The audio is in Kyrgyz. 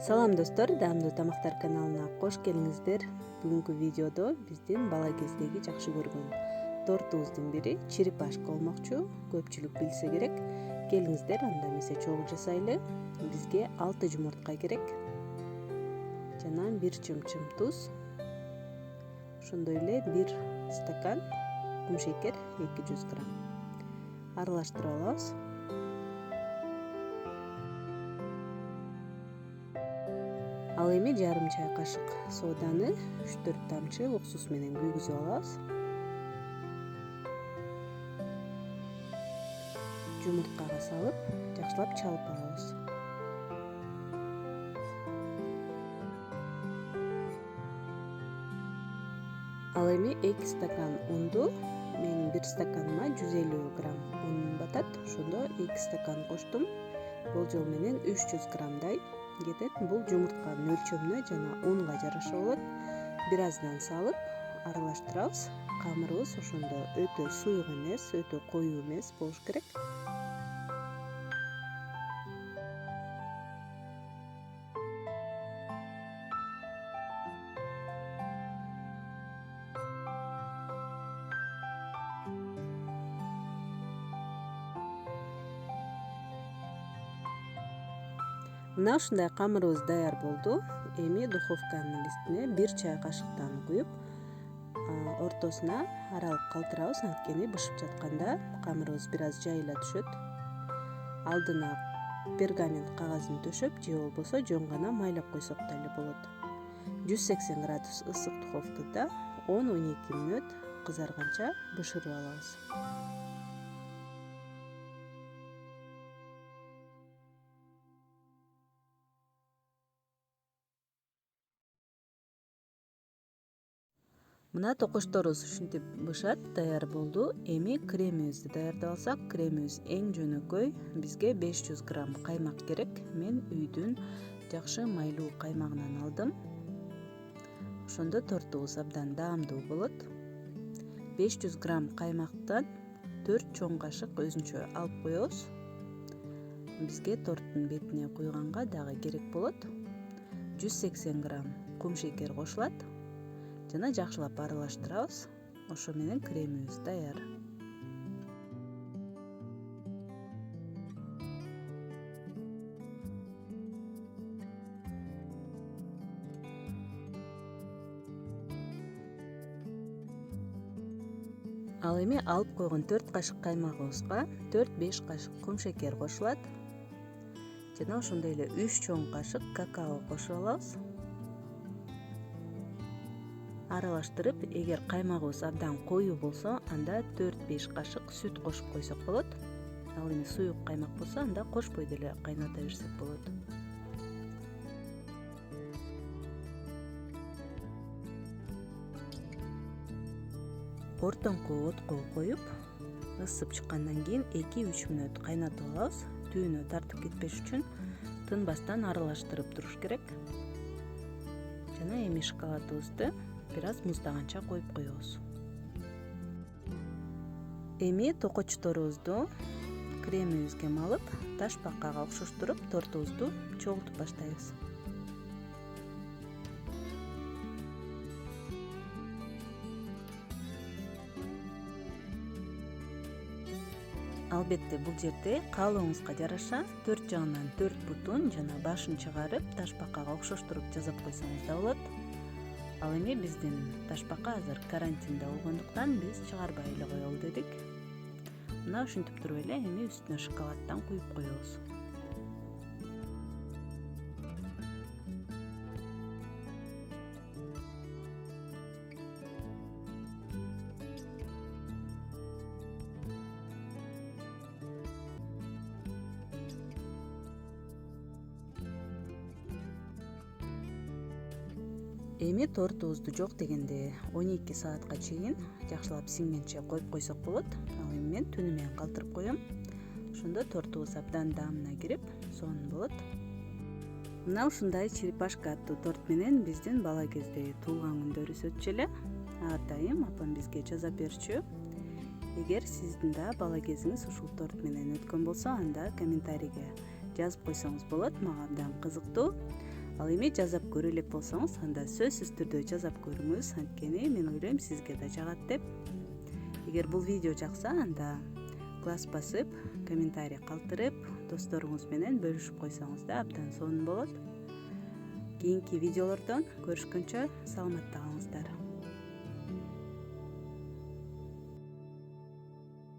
Салам достор, даамдуу тамактар каналына кош келиңиздер. Бүгүнкү видеодо биздин бала кездеги жакшы көргөн тортубуздун бири черепашка болмокчу. Көпчүлүк билсе керек. Келиңиздер, анда эмесе чогуу жасайлы. Бизге 6 жумуртка керек. Жана 1 чымчым туз. Ошондой эле 1 стакан кум шекер 200 грамм. Аралаштырып алабыз. Ал эми жарым чай кашык соданы 3-4 тамчы уксус менен күйгүзүп алабыз. Жумурткага салып, жакшылап чалып алабыз. Ал эми 2 стакан унду, менин 1 стаканыма 150 грамм ун батат. Ошондо 2 стакан коштум. Болжол менен 300 граммдай кетет. Бул жумуртканын өлчөмүнө жана унга жараша болот. Бир аздан салып аралаштырабыз. Камырыбыз ошондо өтө суюк эмес, өтө коюу эмес болуш керек. Мына ушундай камырыбыз даяр болду. Эми духовканын листине 1 чай кашыктан куюп, ортосуна аралык калтырабыз. Анткени бышып жатканда камырыбыз бир аз жайыла түшөт. Алдына пергамент кагазын төшөп, же болбосо жөн гана майлап койсок деле болот. 180 градус ысык духовкада 10-12 мүнөт кызарганча бышырып алабыз. Мына токочторубуз ушинтип бышат, даяр болду. Эми кремибизди даярдап алсак, кремибиз эң жөнөкөй. Бизге 500 грамм каймак керек. Мен үйдүн жакшы майлуу каймагынан алдым. Ошондо тортубуз абдан даамдуу болот. 500 грамм каймактан 4 чоң кашык өзүнчө алып коебуз. Бизге торттун бетине куйганга дагы керек болот. 180 грамм кум шекер кошулат. Жана жакшылап аралаштырабыз. Ошо менен кремибиз даяр. Ал эми алып койгон 4 кашык каймагыбызга 4-5 кашык кум шекер кошулат. Жана ошондой эле 3 чоң кашык какао кошуп алабыз. Аралаштырып, эгер каймагыбыз абдан коюу болсо, анда 4-5 кашык сүт кошуп койсок болот. Ал эми суюк каймак болсо, анда кошпой деле кайната берсек болот. Ортоңку отко коюп, ысып чыккандан кийин 2-3 мүнөт кайнатып алабыз. Түйүнө тартып кетпеш үчүн тынбастан аралаштырып туруш керек. Жана эми шоколадыбызды бир аз муздаганча коюп коебуз. Эми токочторубузду кремибизге малып, ташбакага окшоштуруп, тортубузду чогултуп баштайбыз. Албетте бул жерде каалооңузга жараша 4 жагынан 4 бутун жана башын чыгарып, ташбакага окшоштуруп жасап койсоңуз да болот. Ал эми биздин ташбака азыр карантинде болгондуктан биз чыгарбай эле коелу дедик. Мына ушинтип туруп эле эми үстүнө шоколаддан куюп коебуз. Эми тортубузду жок дегенде 12 саатка чейин жакшылап сиңгенче коюп койсок болот. Ал эми мен түнү менен калтырып коем. Ошондо тортубуз абдан даамына кирип, сонун болот. Мына ушундай черепашка аттуу торт менен биздин бала кездеги туулган күндөрүбүз өтчү эле. Атайым апам бизге жазап берчү. Эгер сиздин да бала кезиңиз ушул торт менен өткөн болсо, анда комментарийге жазып койсоңуз болот. Мага абдан кызыктуу. Ал эми жасап көрө элек болсоңуз, анда сөзсүз түрдө жасап көрүңүз, анткени мен ойлойм сизге да жагат деп. Эгер бул видео жакса, анда класс басып, комментарий калтырып, досторуңуз менен бөлүшүп койсоңуз да абдан сонун болот. Кийинки видеолордон көрүшкөнчө саламатта калыңыздар.